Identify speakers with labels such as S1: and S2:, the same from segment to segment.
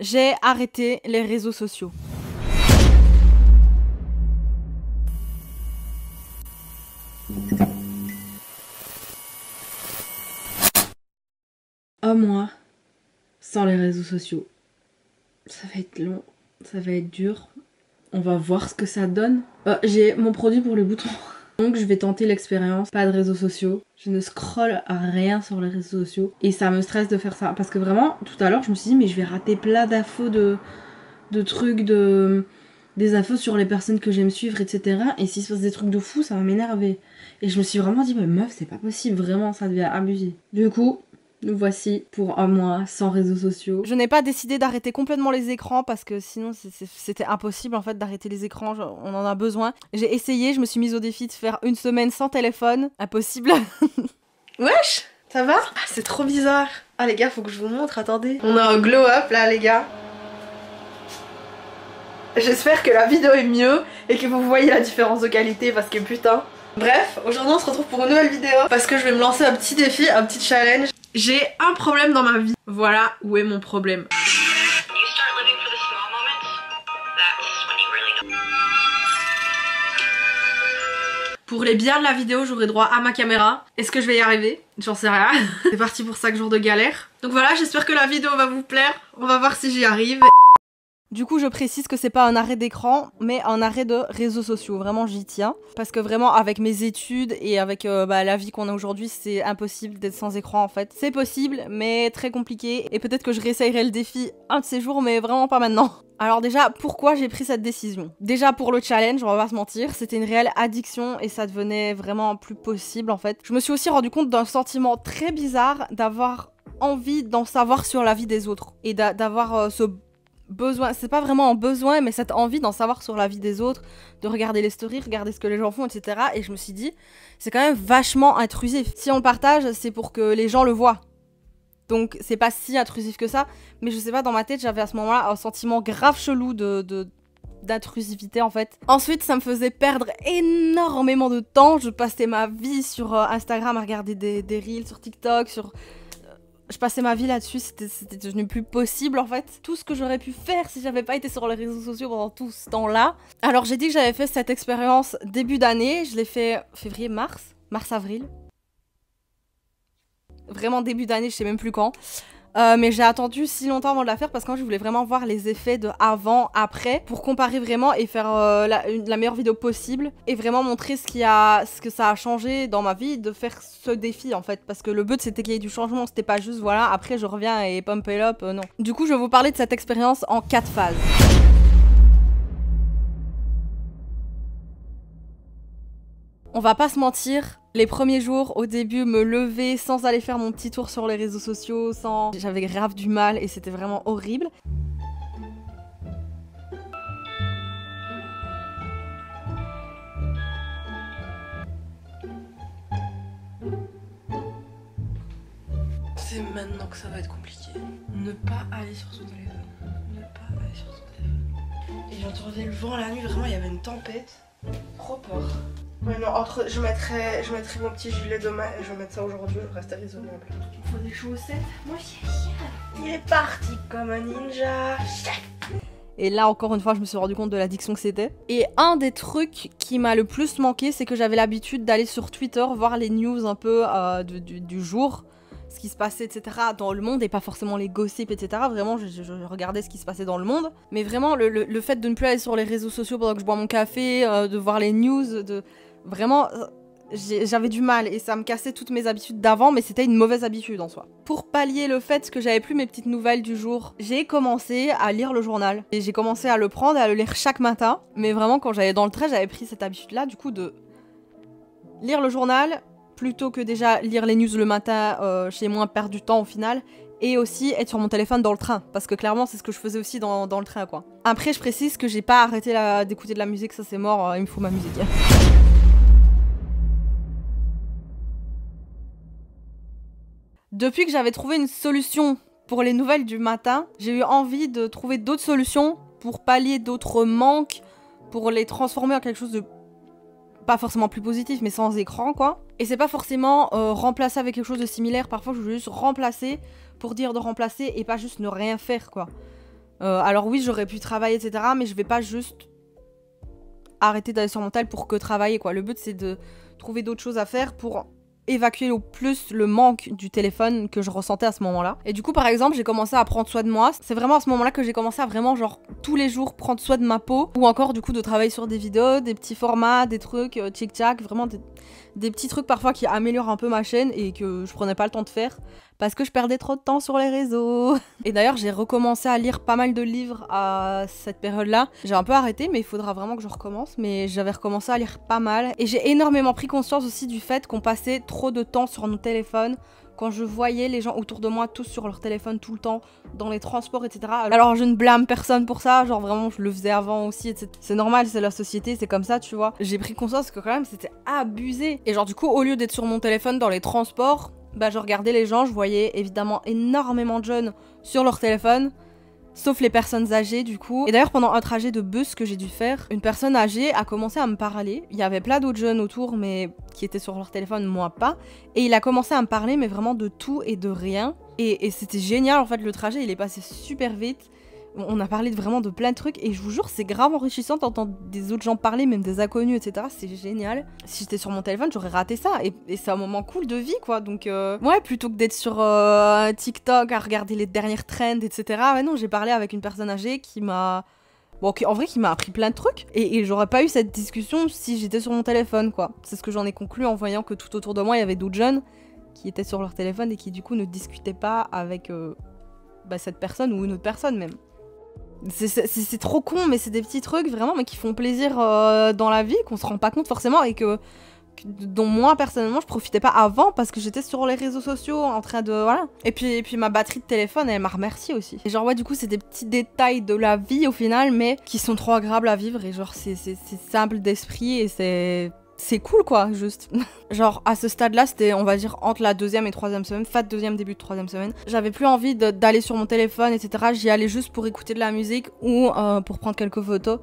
S1: J'ai arrêté les réseaux sociaux. Un mois sans les réseaux sociaux. Ça va être long, ça va être dur. On va voir ce que ça donne. J'ai mon produit pour les boutons. Donc je vais tenter l'expérience. Pas de réseaux sociaux. Je ne scrolle à rien sur les réseaux sociaux. Et ça me stresse de faire ça. Parce que vraiment, tout à l'heure, je me suis dit, mais je vais rater plein d'infos de trucs, des infos sur les personnes que j'aime suivre, etc. Et s'il se passe des trucs de fou, ça va m'énerver. Et je me suis vraiment dit, mais meuf, c'est pas possible. Vraiment, ça devient abusé. Du coup, nous voici pour un mois sans réseaux sociaux. Je n'ai pas décidé d'arrêter complètement les écrans parce que sinon c'était impossible en fait d'arrêter les écrans, on en a besoin. J'ai essayé, je me suis mise au défi de faire une semaine sans téléphone. Impossible.
S2: Wesh, ça va? Ah, c'est trop bizarre. Ah les gars, faut que je vous montre, attendez. On a un glow up là les gars. J'espère que la vidéo est mieux et que vous voyez la différence de qualité parce que putain. Bref, aujourd'hui on se retrouve pour une nouvelle vidéo parce que je vais me lancer un petit défi, un petit challenge. J'ai un problème dans ma vie. Voilà où est mon problème. Pour les biens de la vidéo, j'aurai droit à ma caméra. Est-ce que je vais y arriver? J'en sais rien. C'est parti pour 5 jours de galère. Donc voilà, j'espère que la vidéo va vous plaire. On va voir si j'y arrive.
S1: Du coup, je précise que c'est pas un arrêt d'écran, mais un arrêt de réseaux sociaux. Vraiment, j'y tiens. Parce que vraiment, avec mes études et avec la vie qu'on a aujourd'hui, c'est impossible d'être sans écran en fait. C'est possible, mais très compliqué. Et peut-être que je réessayerai le défi un de ces jours, mais vraiment pas maintenant. Alors déjà, pourquoi j'ai pris cette décision? Déjà pour le challenge, on va pas se mentir, c'était une réelle addiction et ça devenait vraiment plus possible en fait. Je me suis aussi rendu compte d'un sentiment très bizarre d'avoir envie d'en savoir sur la vie des autres. Et d'avoir ce besoin, c'est pas vraiment un besoin, mais cette envie d'en savoir sur la vie des autres, de regarder les stories, regarder ce que les gens font, etc. Et je me suis dit, c'est quand même vachement intrusif. Si on le partage, c'est pour que les gens le voient. Donc c'est pas si intrusif que ça, mais je sais pas, dans ma tête, j'avais à ce moment-là un sentiment grave chelou d'intrusivité en fait. Ensuite, ça me faisait perdre énormément de temps. Je passais ma vie sur Instagram à regarder des reels, sur TikTok, je passais ma vie là-dessus, c'était devenu plus possible en fait. Tout ce que j'aurais pu faire si j'avais pas été sur les réseaux sociaux pendant tout ce temps-là. Alors j'ai dit que j'avais fait cette expérience début d'année, je l'ai fait février, mars-avril. Vraiment début d'année, je sais même plus quand. Mais j'ai attendu si longtemps avant de la faire parce que je voulais vraiment voir les effets de avant, après, pour comparer vraiment et faire la meilleure vidéo possible et vraiment montrer ce que ça a changé dans ma vie de faire ce défi en fait. Parce que le but c'était qu'il y ait du changement, c'était pas juste voilà, après je reviens et pump it up, non. Du coup, je vais vous parler de cette expérience en 4 phases. On va pas se mentir, les premiers jours, au début, me lever sans aller faire mon petit tour sur les réseaux sociaux, j'avais grave du mal et c'était vraiment horrible.
S2: C'est maintenant que ça va être compliqué. Ne pas aller sur son téléphone. Ne pas aller sur son téléphone. Et j'entendais le vent la nuit, vraiment il y avait une tempête. Trop peur. Ouais non, je mettrai mon petit gilet demain et je vais mettre ça aujourd'hui, je reste raisonnable. Il me faut des chaussettes. Moi il est parti comme un ninja.
S1: Et là encore une fois je me suis rendu compte de l'addiction que c'était. Et un des trucs qui m'a le plus manqué, c'est que j'avais l'habitude d'aller sur Twitter voir les news un peu du jour, ce qui se passait etc. dans le monde et pas forcément les gossips etc. Vraiment je regardais ce qui se passait dans le monde. Mais vraiment le fait de ne plus aller sur les réseaux sociaux pendant que je bois mon café, de voir les news, vraiment, j'avais du mal et ça me cassait toutes mes habitudes d'avant, mais c'était une mauvaise habitude en soi. Pour pallier le fait que j'avais plus mes petites nouvelles du jour, j'ai commencé à lire le journal. Et j'ai commencé à le prendre et à le lire chaque matin. Mais vraiment, quand j'allais dans le train, j'avais pris cette habitude-là, du coup, de lire le journal, plutôt que déjà lire les news le matin chez moi, perdre du temps au final. Et aussi être sur mon téléphone dans le train, parce que clairement c'est ce que je faisais aussi dans le train quoi. Après je précise que j'ai pas arrêté d'écouter de la musique, ça c'est mort, il me faut ma musique. Depuis que j'avais trouvé une solution pour les nouvelles du matin, j'ai eu envie de trouver d'autres solutions pour pallier d'autres manques, pour les transformer en quelque chose de pas forcément plus positif, mais sans écran quoi. Et c'est pas forcément remplacer avec quelque chose de similaire, parfois je veux juste remplacer pour dire de remplacer et pas juste ne rien faire quoi. Alors oui, j'aurais pu travailler, etc. Mais je vais pas juste arrêter d'aller sur mon tel pour que travailler, quoi. Le but, c'est de trouver d'autres choses à faire pour évacuer au plus le manque du téléphone que je ressentais à ce moment-là. Et du coup, par exemple, j'ai commencé à prendre soin de moi. C'est vraiment à ce moment-là que j'ai commencé à vraiment, genre, tous les jours prendre soin de ma peau. Ou encore, du coup, de travailler sur des vidéos, des petits formats, des trucs tchic-tchac, vraiment des petits trucs parfois qui améliorent un peu ma chaîne et que je prenais pas le temps de faire parce que je perdais trop de temps sur les réseaux. Et d'ailleurs, j'ai recommencé à lire pas mal de livres à cette période-là. J'ai un peu arrêté, mais il faudra vraiment que je recommence. Mais j'avais recommencé à lire pas mal. Et j'ai énormément pris conscience aussi du fait qu'on passait trop de temps sur nos téléphones. Quand je voyais les gens autour de moi tous sur leur téléphone tout le temps, dans les transports, etc. Alors je ne blâme personne pour ça, genre vraiment je le faisais avant aussi, etc. C'est normal, c'est la société, c'est comme ça, tu vois. J'ai pris conscience que quand même c'était abusé. Et genre du coup, au lieu d'être sur mon téléphone dans les transports, bah je regardais les gens, je voyais évidemment énormément de jeunes sur leur téléphone. Sauf les personnes âgées du coup. Et d'ailleurs pendant un trajet de bus que j'ai dû faire, une personne âgée a commencé à me parler. Il y avait plein d'autres jeunes autour mais qui étaient sur leur téléphone, moi pas. Et il a commencé à me parler mais vraiment de tout et de rien. Et c'était génial en fait, le trajet il est passé super vite. On a parlé vraiment de plein de trucs et je vous jure c'est grave enrichissant d'entendre des autres gens parler, même des inconnus, etc. C'est génial. Si j'étais sur mon téléphone j'aurais raté ça et c'est un moment cool de vie quoi. Donc ouais, plutôt que d'être sur TikTok à regarder les dernières trends, etc. Ouais non, j'ai parlé avec une personne âgée qui m'a... Bon, en vrai, qui m'a appris plein de trucs. Et j'aurais pas eu cette discussion si j'étais sur mon téléphone, quoi. C'est ce que j'en ai conclu en voyant que tout autour de moi, il y avait d'autres jeunes qui étaient sur leur téléphone et qui, du coup, ne discutaient pas avec cette personne ou une autre personne, même. C'est trop con, mais c'est des petits trucs, vraiment, mais qui font plaisir dans la vie, qu'on se rend pas compte forcément et dont moi personnellement je profitais pas avant parce que j'étais sur les réseaux sociaux en train de voilà. Et puis ma batterie de téléphone elle m'a remercié aussi. Et genre ouais, du coup c'est des petits détails de la vie au final mais qui sont trop agréables à vivre et genre c'est simple d'esprit et c'est cool quoi, juste. Genre à ce stade-là, c'était on va dire entre la 2e et 3e semaine, fin de 2e, début de 3e semaine. J'avais plus envie d'aller sur mon téléphone, etc. J'y allais juste pour écouter de la musique ou pour prendre quelques photos.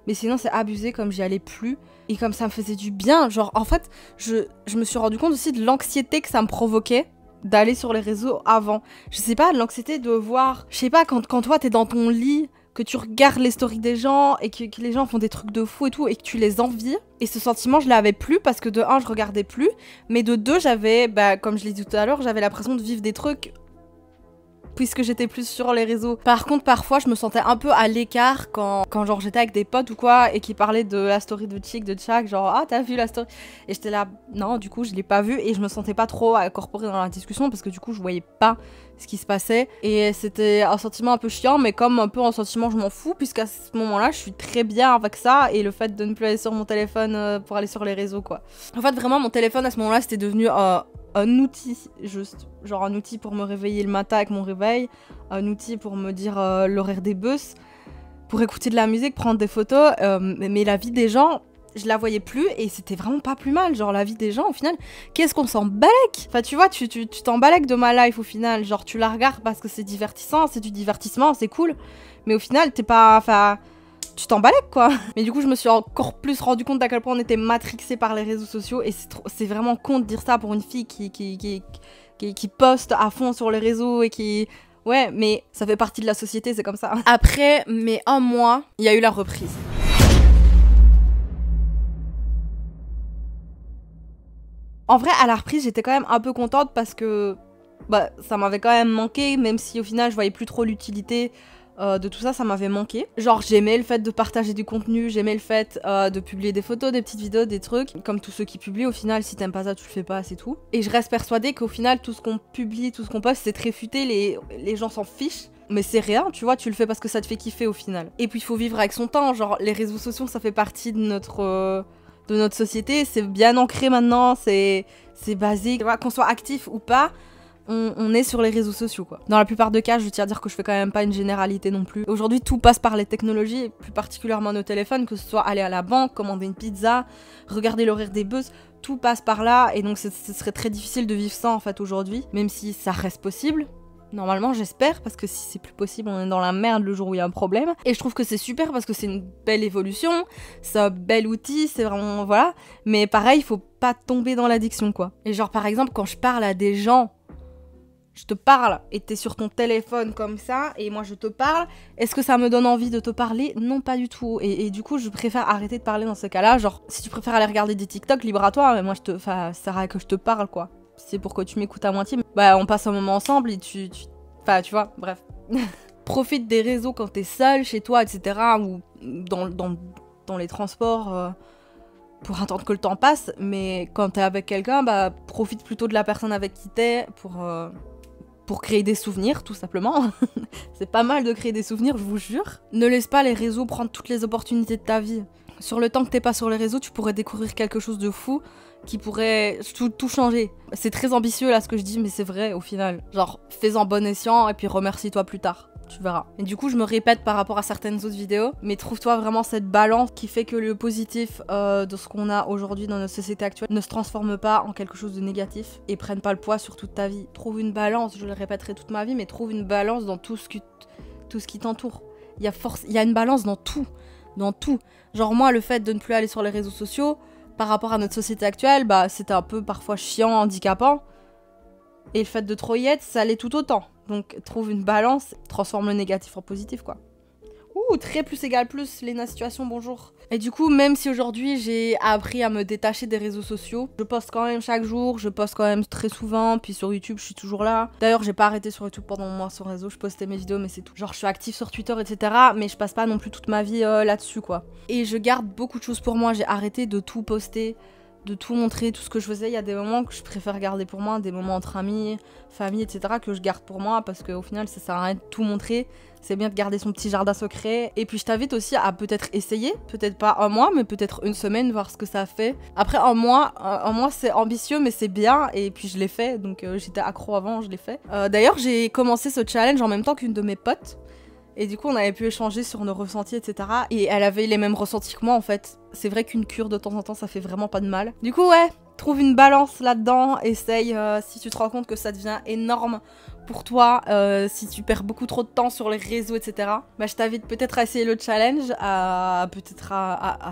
S1: Mais sinon c'est abusé comme j'y allais plus. Et comme ça me faisait du bien. Genre en fait, je me suis rendu compte aussi de l'anxiété que ça me provoquait d'aller sur les réseaux avant. Je sais pas, l'anxiété de voir... Je sais pas, quand toi t'es dans ton lit... que tu regardes les stories des gens et que les gens font des trucs de fou et tout et que tu les envies. Et ce sentiment, je l'avais plus parce que de 1, je regardais plus, mais de 2, j'avais, comme je l'ai dit tout à l'heure, j'avais l'impression de vivre des trucs puisque j'étais plus sur les réseaux. Par contre, parfois, je me sentais un peu à l'écart quand genre j'étais avec des potes ou quoi et qui parlaient de la story de Chick, de Chak, genre ah t'as vu la story? Et j'étais là, non, du coup je l'ai pas vu et je me sentais pas trop incorporée dans la discussion parce que du coup je voyais pas ce qui se passait et c'était un sentiment un peu chiant mais comme un peu un sentiment je m'en fous puisqu'à ce moment-là je suis très bien avec ça et le fait de ne plus aller sur mon téléphone pour aller sur les réseaux quoi. En fait vraiment mon téléphone à ce moment-là c'était devenu un outil, juste. Genre un outil pour me réveiller le matin avec mon réveil, un outil pour me dire l'horaire des bus, pour écouter de la musique, prendre des photos, mais la vie des gens, je la voyais plus et c'était vraiment pas plus mal. Genre la vie des gens, au final, qu'est-ce qu'on s'en balèque? Enfin tu vois, tu t'en balèques de ma life au final. Genre tu la regardes parce que c'est divertissant, c'est du divertissement, c'est cool. Mais au final, t'es pas... Enfin... Tu t'en balèques quoi. Mais du coup je me suis encore plus rendu compte d'à quel point on était matrixé par les réseaux sociaux et c'est vraiment con de dire ça pour une fille qui poste à fond sur les réseaux et qui... Ouais, mais ça fait partie de la société, c'est comme ça. Après, mais un mois, il y a eu la reprise. En vrai, à la reprise, j'étais quand même un peu contente parce que ça m'avait quand même manqué, même si au final je voyais plus trop l'utilité de tout ça, ça m'avait manqué. Genre j'aimais le fait de partager du contenu, j'aimais le fait de publier des photos, des petites vidéos, des trucs. Comme tous ceux qui publient, au final, si t'aimes pas ça, tu le fais pas, c'est tout. Et je reste persuadée qu'au final, tout ce qu'on publie, tout ce qu'on poste, c'est très futé, les gens s'en fichent. Mais c'est rien, tu vois, tu le fais parce que ça te fait kiffer au final. Et puis il faut vivre avec son temps, genre les réseaux sociaux, ça fait partie de notre société, c'est bien ancré maintenant, c'est basique. Qu'on soit actif ou pas, on est sur les réseaux sociaux quoi. Dans la plupart des cas, je tiens à dire que je fais quand même pas une généralité non plus. Aujourd'hui, tout passe par les technologies, et plus particulièrement nos téléphones, que ce soit aller à la banque, commander une pizza, regarder l'horaire des bus, tout passe par là et donc ce serait très difficile de vivre ça en fait aujourd'hui, même si ça reste possible. Normalement, j'espère, parce que si c'est plus possible, on est dans la merde le jour où il y a un problème. Et je trouve que c'est super parce que c'est une belle évolution, c'est un bel outil, c'est vraiment... Voilà. Mais pareil, il faut pas tomber dans l'addiction, quoi. Et genre, par exemple, quand je parle à des gens, je te parle et t'es sur ton téléphone comme ça et moi je te parle, est-ce que ça me donne envie de te parler? Non, pas du tout. Et du coup, je préfère arrêter de parler dans ce cas-là. Genre, si tu préfères aller regarder des TikTok, libre à toi, mais moi ça sert à que je te parle, quoi. C'est pour que tu m'écoutes à moitié. Bah, on passe un moment ensemble et tu vois, bref. Profite des réseaux quand t'es seul, chez toi, etc. ou dans les transports pour attendre que le temps passe. Mais quand t'es avec quelqu'un, bah, profite plutôt de la personne avec qui t'es pour créer des souvenirs, tout simplement. C'est pas mal de créer des souvenirs, je vous jure. Ne laisse pas les réseaux prendre toutes les opportunités de ta vie. Sur le temps que t'es pas sur les réseaux, tu pourrais découvrir quelque chose de fou qui pourrait tout changer. C'est très ambitieux là ce que je dis, mais c'est vrai au final. Genre, fais-en bon escient et puis remercie-toi plus tard. Tu verras. Et du coup, je me répète par rapport à certaines autres vidéos, mais trouve-toi vraiment cette balance qui fait que le positif de ce qu'on a aujourd'hui dans notre société actuelle ne se transforme pas en quelque chose de négatif et prenne pas le poids sur toute ta vie. Trouve une balance, je le répéterai toute ma vie, mais trouve une balance dans tout ce qui t'entoure. Il y a une balance dans tout. Dans tout. Genre moi, le fait de ne plus aller sur les réseaux sociaux, par rapport à notre société actuelle, bah c'était un peu parfois chiant, handicapant. Et le fait de trop y être, ça l'est tout autant. Donc trouve une balance, transforme le négatif en positif, quoi. Ouh, très plus égale plus, Léna Situation, bonjour. Et du coup, même si aujourd'hui j'ai appris à me détacher des réseaux sociaux, je poste quand même chaque jour, je poste quand même très souvent, puis sur YouTube je suis toujours là. D'ailleurs, j'ai pas arrêté sur YouTube pendant mon mois sur réseau, je postais mes vidéos mais c'est tout. Genre je suis active sur Twitter, etc. mais je passe pas non plus toute ma vie là-dessus, quoi. Et je garde beaucoup de choses pour moi, j'ai arrêté de tout poster, de tout montrer, tout ce que je faisais. Il y a des moments que je préfère garder pour moi, des moments entre amis, famille, etc. que je garde pour moi parce qu'au final ça sert à rien de tout montrer. C'est bien de garder son petit jardin secret. Et puis je t'invite aussi à peut-être essayer, peut-être pas un mois, mais peut-être une semaine, voir ce que ça fait. Après un mois c'est ambitieux, mais c'est bien. Et puis je l'ai fait, donc j'étais accro avant, je l'ai fait. D'ailleurs j'ai commencé ce challenge en même temps qu'une de mes potes. Et du coup, on avait pu échanger sur nos ressentis, etc. Et elle avait les mêmes ressentis que moi, en fait. C'est vrai qu'une cure de temps en temps, ça fait vraiment pas de mal. Du coup, ouais, trouve une balance là-dedans. Essaye, si tu te rends compte que ça devient énorme pour toi, si tu perds beaucoup trop de temps sur les réseaux, etc. Bah, je t'invite peut-être à essayer le challenge, à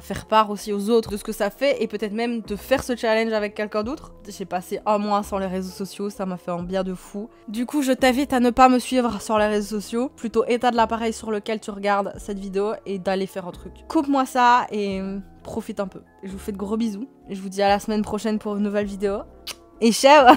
S1: faire part aussi aux autres de ce que ça fait, et peut-être même de faire ce challenge avec quelqu'un d'autre. J'ai passé un mois sans les réseaux sociaux, ça m'a fait un bien de fou. Du coup, je t'invite à ne pas me suivre sur les réseaux sociaux, plutôt état de l'appareil sur lequel tu regardes cette vidéo et d'aller faire un truc. Coupe-moi ça et profite un peu. Je vous fais de gros bisous, et je vous dis à la semaine prochaine pour une nouvelle vidéo. Et ciao.